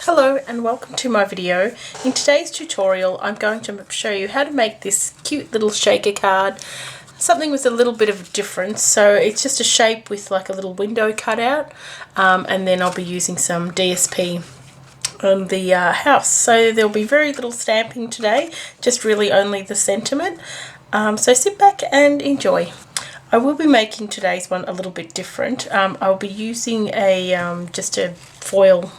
Hello and welcome to my video. In today's tutorial I'm going to show you how to make this cute little shaker card, something with a little bit of a difference. So it's just a shape with like a little window cut out, and then I'll be using some DSP on the house. So there'll be very little stamping today, just really only the sentiment. So sit back and enjoy. I will be making today's one a little bit different. I'll be using a just a foil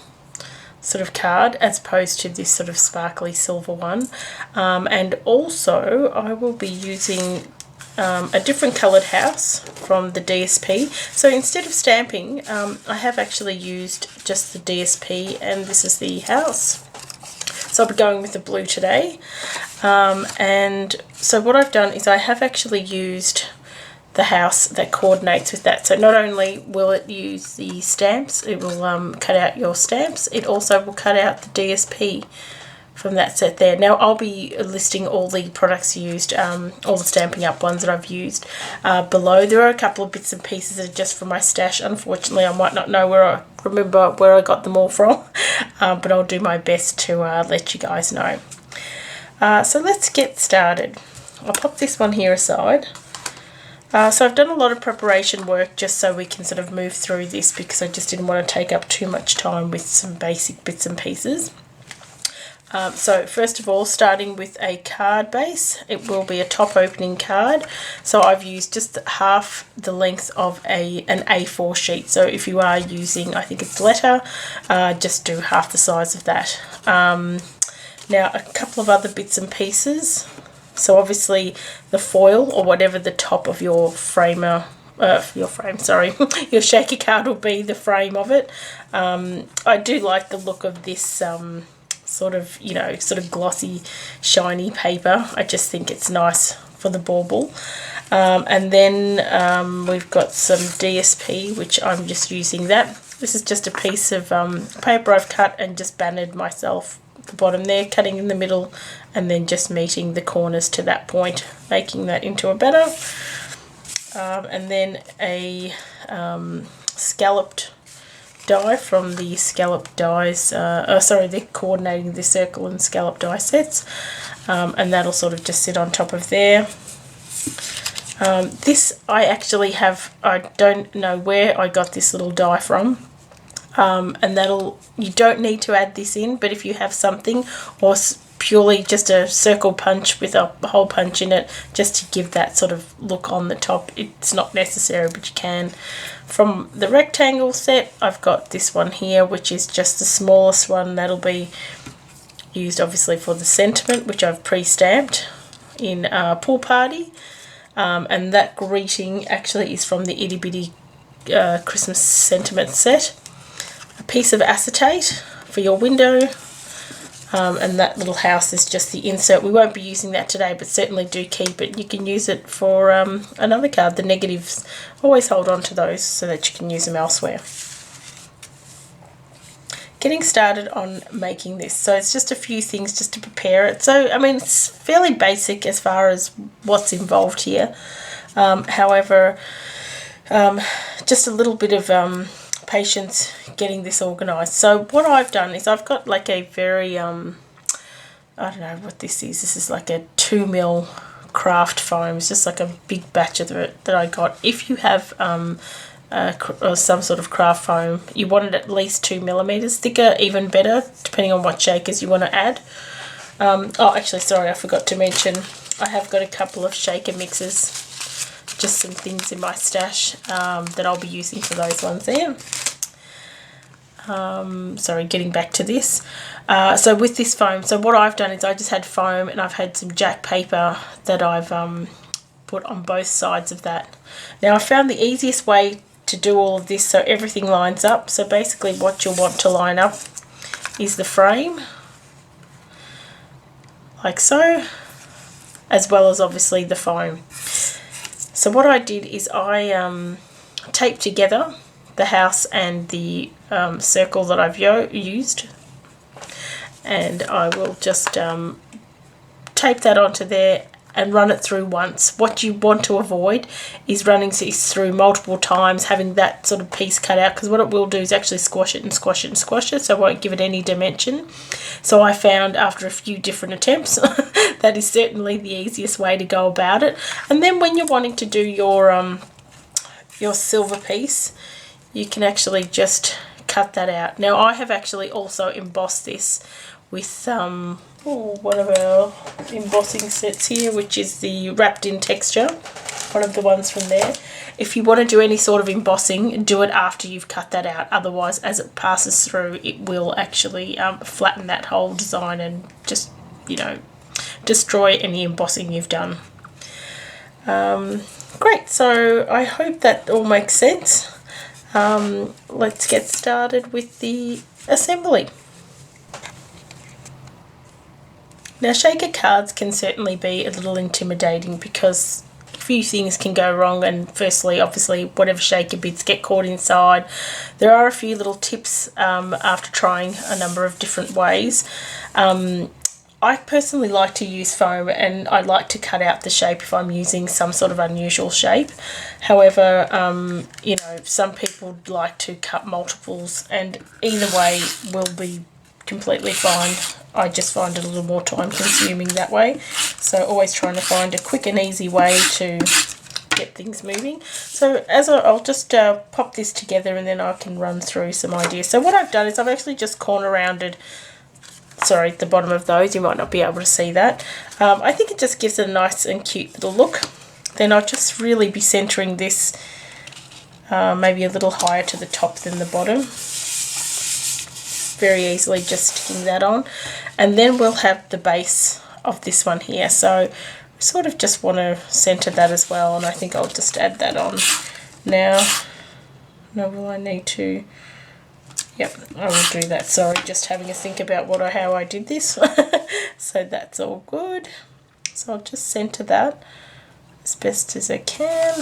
sort of card as opposed to this sort of sparkly silver one, and also I will be using a different coloured house from the DSP. So instead of stamping, I have actually used just the DSP, and this is the house. So I'll be going with the blue today, and so what I've done is I have actually used the house that coordinates with that. So not only will it use the stamps, it will cut out your stamps, it also will cut out the DSP from that set there. Now I'll be listing all the products used, all the Stampin' Up ones that I've used below. There are a couple of bits and pieces that are just for my stash. Unfortunately I might not know remember where I got them all from, but I'll do my best to let you guys know. So let's get started. I'll pop this one here aside. So I've done a lot of preparation work just so we can sort of move through this, because I just didn't want to take up too much time with some basic bits and pieces. So first of all, starting with a card base, it will be a top opening card. So I've used just half the length of an A4 sheet. So if you are using, I think it's letter, just do half the size of that. Now a couple of other bits and pieces. So obviously the foil, or whatever the top of your your shaker card will be, the frame of it. I do like the look of this sort of glossy, shiny paper. I just think it's nice for the bauble. And then we've got some DSP, which I'm just using that. This is just a piece of paper I've cut and just bannered myself. The bottom there, cutting in the middle, and then just meeting the corners to that point, making that into a banner. And then a scalloped die from the scalloped dies, they're coordinating the circle and scalloped die sets, and that'll sort of just sit on top of there. This I actually have, I don't know where I got this little die from. And you don't need to add this in, but if you have something, or purely just a circle punch with a hole punch in it, just to give that sort of look on the top, it's not necessary, but you can. From the rectangle set, I've got this one here, which is just the smallest one. That'll be used obviously for the sentiment, which I've pre-stamped in Pool Party, and that greeting actually is from the Itty Bitty Christmas sentiment set. A piece of acetate for your window, and that little house is just the insert. We won't be using that today, but certainly do keep it. You can use it for another card. The negatives, always hold on to those so that you can use them elsewhere. Getting started on making this. So it's just a few things just to prepare it. So I mean, it's fairly basic as far as what's involved here. However, just a little bit of patience getting this organized. So what I've done is I've got like a very I don't know what this is. This is like a 2mm craft foam. It's just like a big batch of it that I got. If you have some sort of craft foam, you want it at least 2mm thicker, even better, depending on what shakers you want to add. Oh, actually, sorry, I forgot to mention I have got a couple of shaker mixes. Just some things in my stash that I'll be using for those ones there. Sorry, getting back to this. So with this foam, so what I've done is I just had foam, and I've had some jack paper that I've put on both sides of that. Now I found the easiest way to do all of this so everything lines up. So basically what you'll want to line up is the frame, like so, as well as obviously the foam. So what I did is I taped together the house and the circle that I've used, and I will just tape that onto there, and run it through once. What you want to avoid is running this through multiple times, having that sort of piece cut out, because what it will do is actually squash it and squash it and squash it, so it won't give it any dimension. So I found after a few different attempts that is certainly the easiest way to go about it. And then when you're wanting to do your silver piece, you can actually just cut that out. Now I have actually also embossed this with one of our embossing sets here, which is the wrapped in texture, one of the ones from there. If you want to do any sort of embossing, do it after you've cut that out. Otherwise, as it passes through, it will actually flatten that whole design and just, you know, destroy any embossing you've done. Great, so I hope that all makes sense. Let's get started with the assembly. Now, shaker cards can certainly be a little intimidating because a few things can go wrong, and firstly, obviously, whatever shaker bits get caught inside. There are a few little tips after trying a number of different ways. I personally like to use foam, and I like to cut out the shape if I'm using some sort of unusual shape. However, you know, some people like to cut multiples, and either way will be completely fine. I just find it a little more time consuming that way. So always trying to find a quick and easy way to get things moving. So I'll just pop this together and then I can run through some ideas. So what I've done is I've actually just corner rounded, sorry, the bottom of those. You might not be able to see that. I think it just gives it a nice and cute little look. Then I'll just really be centering this maybe a little higher to the top than the bottom. Very easily just sticking that on. And then we'll have the base of this one here. So we sort of just want to center that as well, and I think I'll just add that on now. No, will I need to? Yep, I will do that. Sorry, just having a think about how I did this. So that's all good. So I'll just center that as best as I can.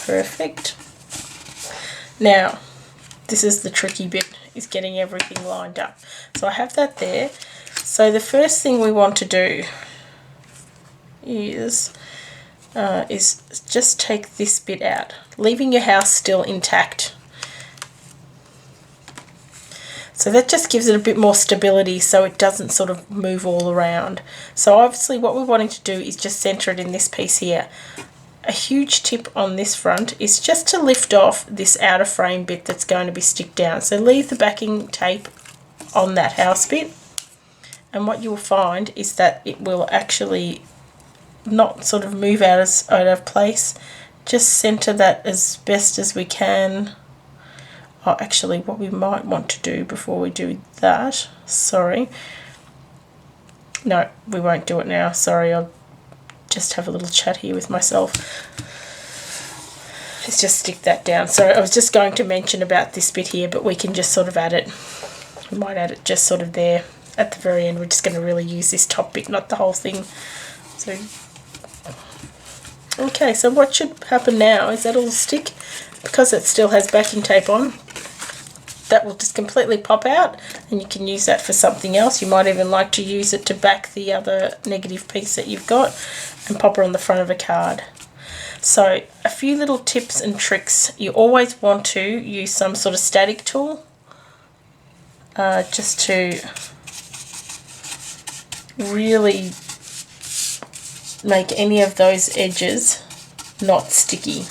Perfect. Now, this is the tricky bit, is getting everything lined up. So I have that there. So the first thing we want to do is just take this bit out, leaving your house still intact. So that just gives it a bit more stability so it doesn't sort of move all around. So obviously what we're wanting to do is just center it in this piece here. A huge tip on this front is just to lift off this outer frame bit that's going to be stick down. So leave the backing tape on that house bit, and what you'll find is that it will actually not sort of move out of place. Just center that as best as we can. Oh, actually, what we might want to do before we do that, sorry. No, we won't do it now. Sorry, I'll just have a little chat here with myself. Let's just stick that down. So I was just going to mention about this bit here, but we can just sort of add it. We might add it just sort of there at the very end. We're just going to really use this top bit, not the whole thing. So, okay, so what should happen now is that it'll stick, because it still has backing tape on. That will just completely pop out, and you can use that for something else. You might even like to use it to back the other negative piece that you've got and pop it on the front of a card. So a few little tips and tricks. You always want to use some sort of static tool just to really make any of those edges not sticky.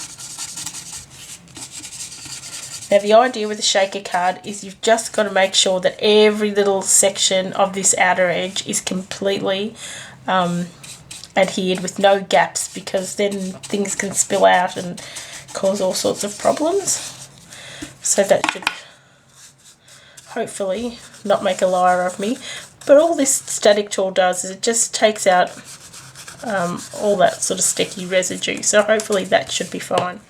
Now the idea with a shaker card is you've just got to make sure that every little section of this outer edge is completely adhered with no gaps, because then things can spill out and cause all sorts of problems. So that should hopefully not make a liar of me. But all this static tool does is it just takes out all that sort of sticky residue. So hopefully that should be fine.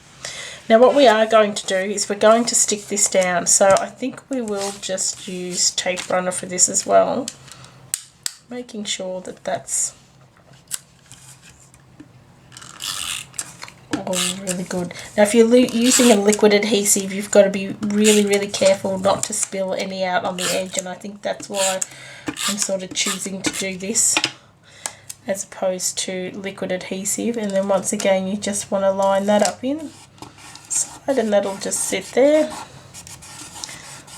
Now what we are going to do is we're going to stick this down. So I think we will just use tape runner for this as well, making sure that that's all really good. Now if you're using a liquid adhesive, you've got to be really, really careful not to spill any out on the edge, and I think that's why I'm sort of choosing to do this. as opposed to liquid adhesive. And then once again, you just want to line that up inside, and that'll just sit there.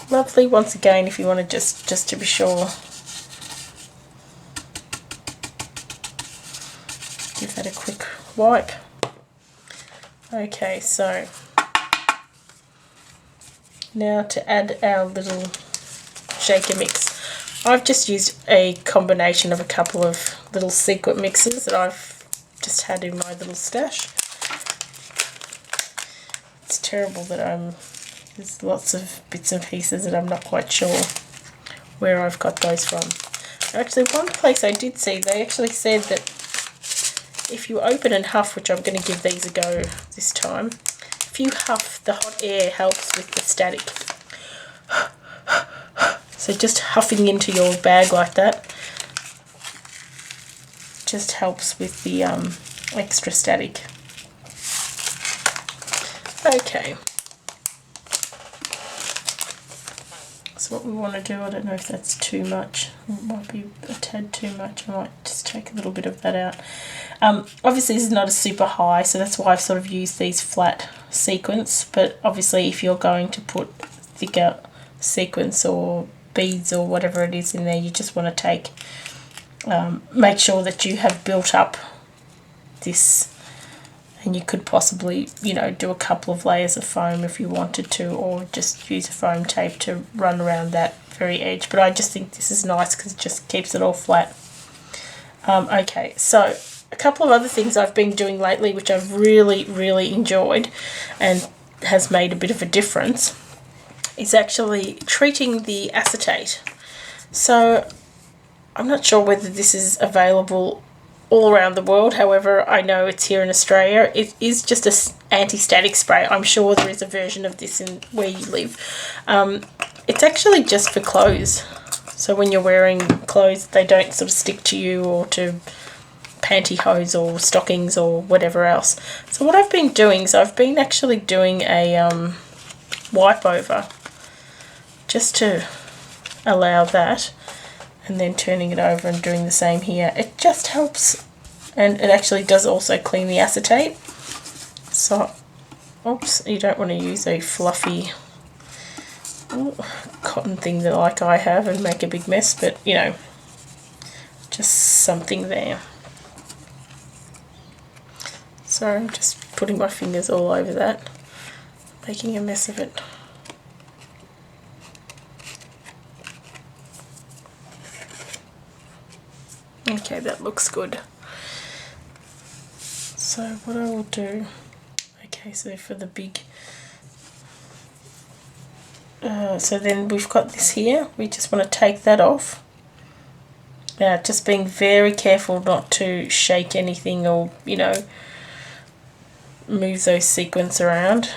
Lovely. Once again, if you want to just to be sure, give that a quick wipe. Okay, so now to add our little shaker mix. I've just used a combination of a couple of little secret mixes that I've just had in my little stash. It's terrible that there's lots of bits and pieces that I'm not quite sure where I've got those from. Actually, one place I did see, they actually said that if you open and huff, which I'm going to give these a go this time, if you huff, the hot air helps with the static. So just huffing into your bag like that just helps with the extra static. Okay. So what we want to do, I don't know if that's too much. It might be a tad too much. I might just take a little bit of that out. Obviously this is not a super high, so that's why I've sort of used these flat sequins, but obviously if you're going to put thicker sequins or beads or whatever it is in there, you just want to take, make sure that you have built up this, and you could possibly, you know, do a couple of layers of foam if you wanted to, or just use a foam tape to run around that very edge. But I just think this is nice because it just keeps it all flat. Okay, so a couple of other things I've been doing lately which I've really enjoyed and has made a bit of a difference is actually treating the acetate. So I'm not sure whether this is available all around the world, however I know it's here in Australia. It is just an anti-static spray. I'm sure there is a version of this in where you live. It's actually just for clothes, so when you're wearing clothes they don't sort of stick to you or to pantyhose or stockings or whatever else. So what I've been doing is I've been actually doing a wipe over just to allow that, and then turning it over and doing the same here. It just helps, and it actually does also clean the acetate. So, oops, you don't want to use a fluffy cotton thing that like I have and make a big mess, but you know, just something there. So I'm just putting my fingers all over that, making a mess of it. Okay, that looks good. So what I will do, okay, so for the big, so then we've got this here, we just want to take that off. Now just being very careful not to shake anything or, you know, move those sequins around,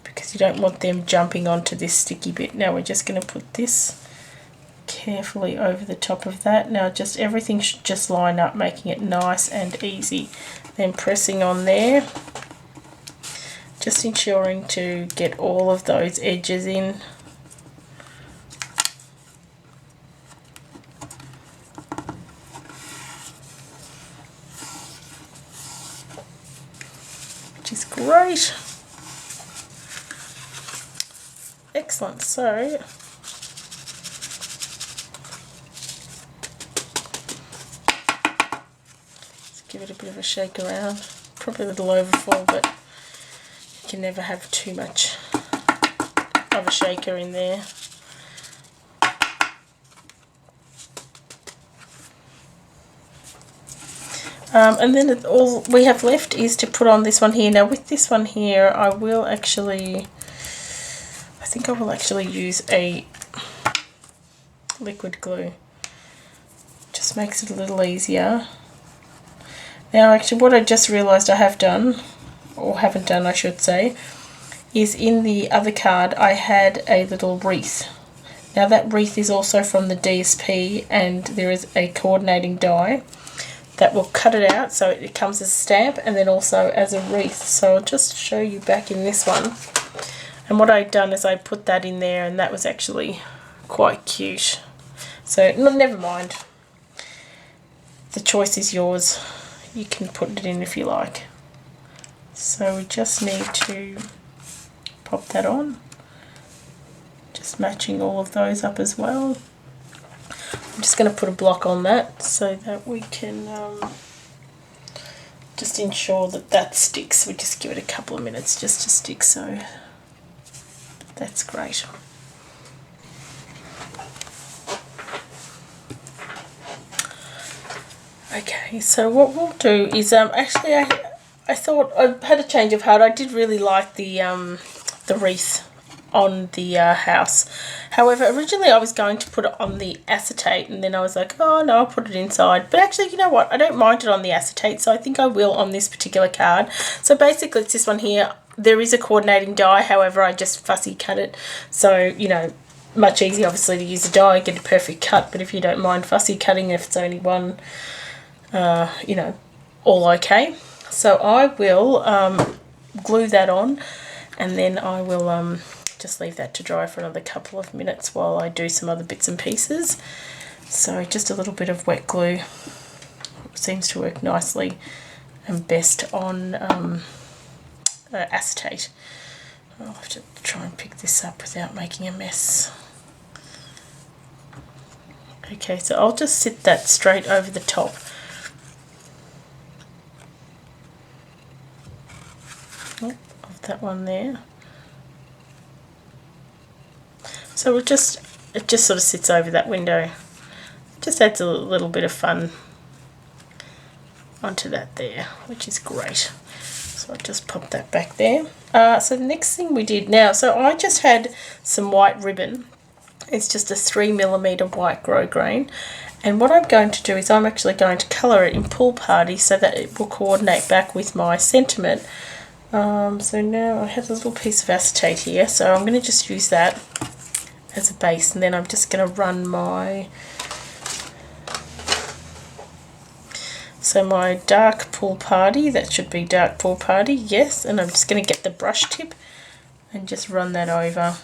because you don't want them jumping onto this sticky bit. Now we're just going to put this carefully over the top of that. Now just everything should just line up, making it nice and easy. Then pressing on there, just ensuring to get all of those edges in. Which is great. Excellent. So give it a bit of a shake around, probably a little overfull, but you can never have too much of a shaker in there. And then all we have left is to put on this one here. Now with this one here, I think I will actually use a liquid glue. Just makes it a little easier. Now actually what I just realised I have done, or haven't done I should say, is in the other card I had a little wreath. Now that wreath is also from the DSP, and there is a coordinating die that will cut it out so it comes as a stamp and then also as a wreath. So I'll just show you back in this one. And what I've done is I put that in there, and that was actually quite cute. So never mind. the choice is yours. You can put it in if you like. So we just need to pop that on. Just matching all of those up as well. I'm just going to put a block on that so that we can just ensure that that sticks. We just give it a couple of minutes just to stick, so that's great. Okay, so what we'll do is actually I thought I had a change of heart. I did really like the wreath on the house. However, originally I was going to put it on the acetate, and then I was like, oh no, I'll put it inside. But actually, you know what, I don't mind it on the acetate, so I think I will on this particular card. So basically it's this one here. There is a coordinating die, however I just fussy cut it, so you know, much easier obviously to use a die, get a perfect cut. But if you don't mind fussy cutting, if it's only one, you know, all okay. So I will glue that on, and then I will just leave that to dry for another couple of minutes while I do some other bits and pieces. So just a little bit of wet glue seems to work nicely and best on acetate. I'll have to try and pick this up without making a mess. Okay, so I'll just sit that straight over the top. Of that one there. So it just sort of sits over that window. Just adds a little bit of fun onto that there, which is great. So I'll just pop that back there. So the next thing we did now, so I just had some white ribbon. It's just a 3mm white grosgrain. And what I'm going to do is I'm actually going to colour it in Pool Party so that it will coordinate back with my sentiment. So now I have a little piece of acetate here, so I'm going to just use that as a base, and then I'm just going to run my dark Pool Party. That should be dark Pool Party, yes, and I'm just going to get the brush tip and just run that over.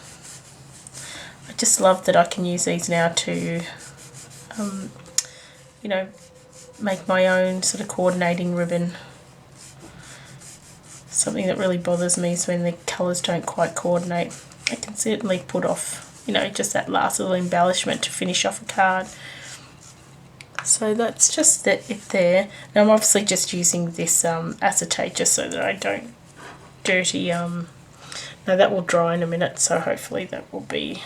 I just love that I can use these now to you know, make my own sort of coordinating ribbon. Something that really bothers me is when the colours don't quite coordinate. I can certainly put off, you know, just that last little embellishment to finish off a card. So that's just it there. Now I'm obviously just using this acetate just so that I don't dirty. Now that will dry in a minute, so hopefully that will be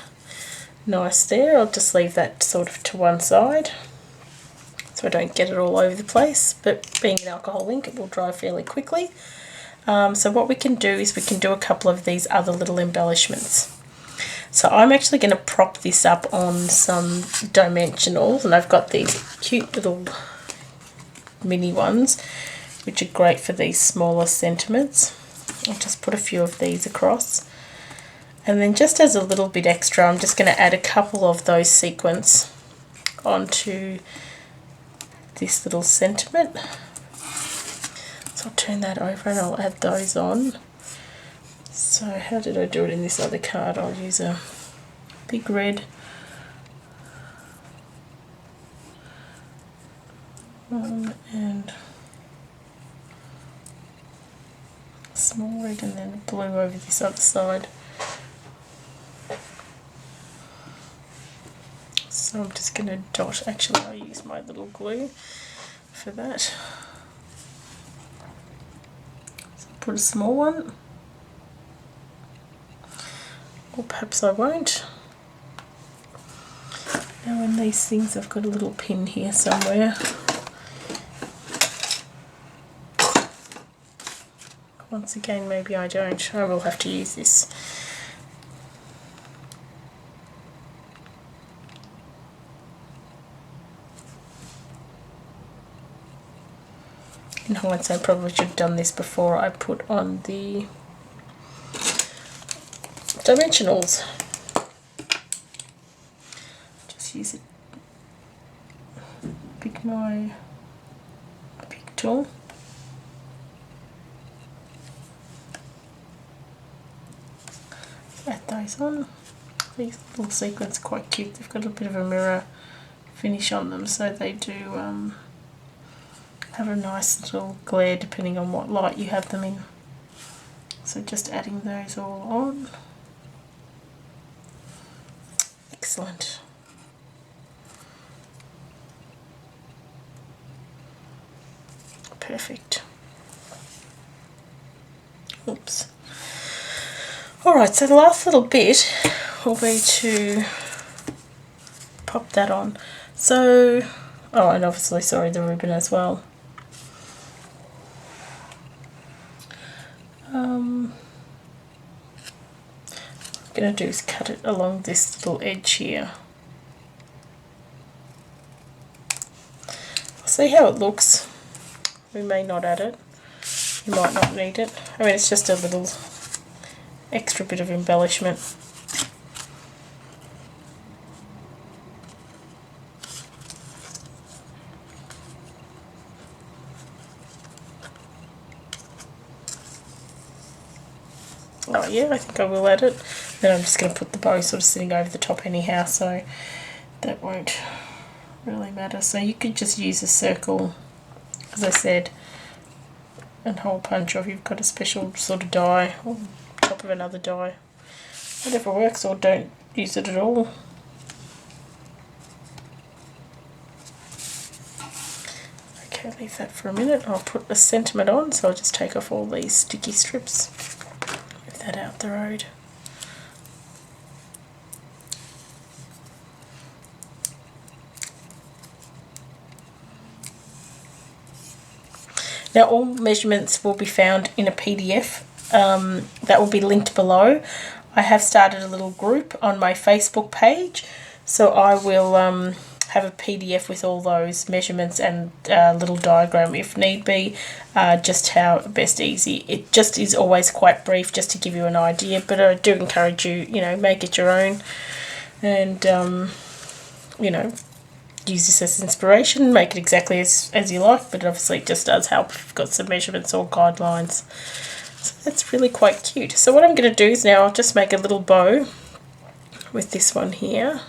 nice there. I'll just leave that sort of to one side so I don't get it all over the place. But being an alcohol ink, it will dry fairly quickly. So what we can do is we can do a couple of these other little embellishments. So I'm actually going to prop this up on some dimensionals, and I've got these cute little mini ones which are great for these smaller sentiments. I'll just put a few of these across, and then just as a little bit extra I'm just going to add a couple of those sequins onto this little sentiment. So I'll turn that over and I'll add those on. So how did I do it in this other card? I'll use a big red and a small red, and then blue over this other side. So I'm just going to dot, actually I'll use my little glue for that. Put a small one, or perhaps I won't. Now in these things I've got a little pin here somewhere. Once again, maybe I don't. I will have to use this. In hindsight, I probably should have done this before I put on the dimensionals. Just use it. Pick my pick tool. Add those on. These little sequins are quite cute. They've got a bit of a mirror finish on them, so they do have a nice little glare depending on what light you have them in. So just adding those all on. Excellent. Perfect. Oops. Alright, so the last little bit will be to pop that on. So, oh, and obviously, sorry, the ribbon as well. What I'm going to do is cut it along this little edge here. See how it looks. We may not add it. You might not need it. I mean, it's just a little extra bit of embellishment. Oh yeah, I think I will add it. Then I'm just going to put the bow sort of sitting over the top anyhow, so that won't really matter. So you could just use a circle, as I said, and hole punch, or if you've got a special sort of die, or top of another die. Whatever works, or don't use it at all. Okay, leave that for a minute. I'll put the sentiment on, so I'll just take off all these sticky strips. Move that out the road. Now all measurements will be found in a PDF that will be linked below. I have started a little group on my Facebook page, so I will have a PDF with all those measurements and a little diagram if need be, just how best easy. It just is always quite brief just to give you an idea, but I do encourage you, make it your own and, use this as inspiration, make it exactly as you like, but obviously it just does help if you've got some measurements or guidelines. So that's really quite cute. So what I'm going to do is now I'll just make a little bow with this one here.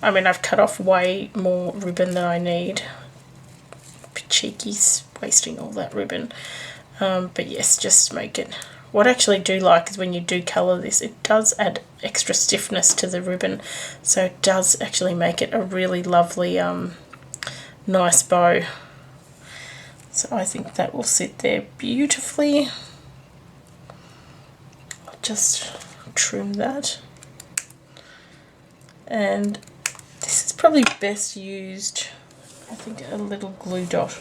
I mean, I've cut off way more ribbon than I need. Cheeky, wasting all that ribbon. But yes, just make it. What I actually do like is when you do colour this, it does add extra stiffness to the ribbon. So it does actually make it a really lovely, nice bow. So I think that will sit there beautifully. I'll just trim that. And this is probably best used, I think, a little glue dot.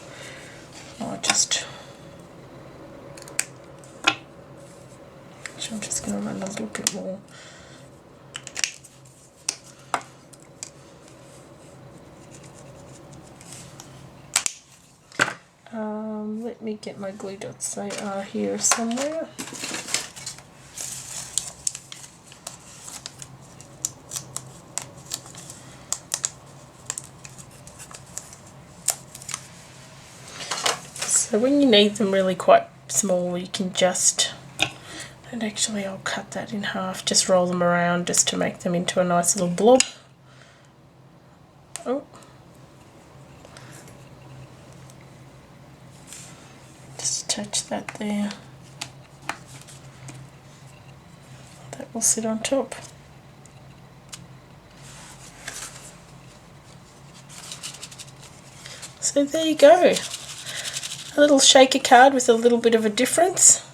I'm just going to run a little bit more. Let me get my glue dots. They are here somewhere. So when you need them really quite small, you can just, and actually I'll cut that in half, just roll them around just to make them into a nice little blob. Oh. Just attach that there. That will sit on top. So there you go. A little shaker card with a little bit of a difference.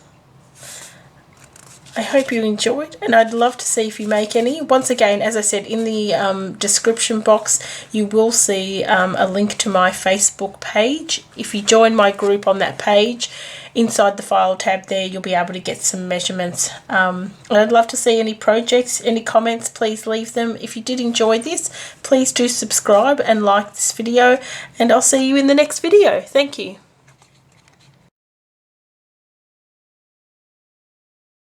I hope you enjoyed, and I'd love to see if you make any. Once again, as I said, in the description box you will see a link to my Facebook page. If you join my group on that page, inside the file tab there you'll be able to get some measurements. And I'd love to see any projects, any comments, please leave them. If you did enjoy this, please do subscribe and like this video, and I'll see you in the next video. Thank you.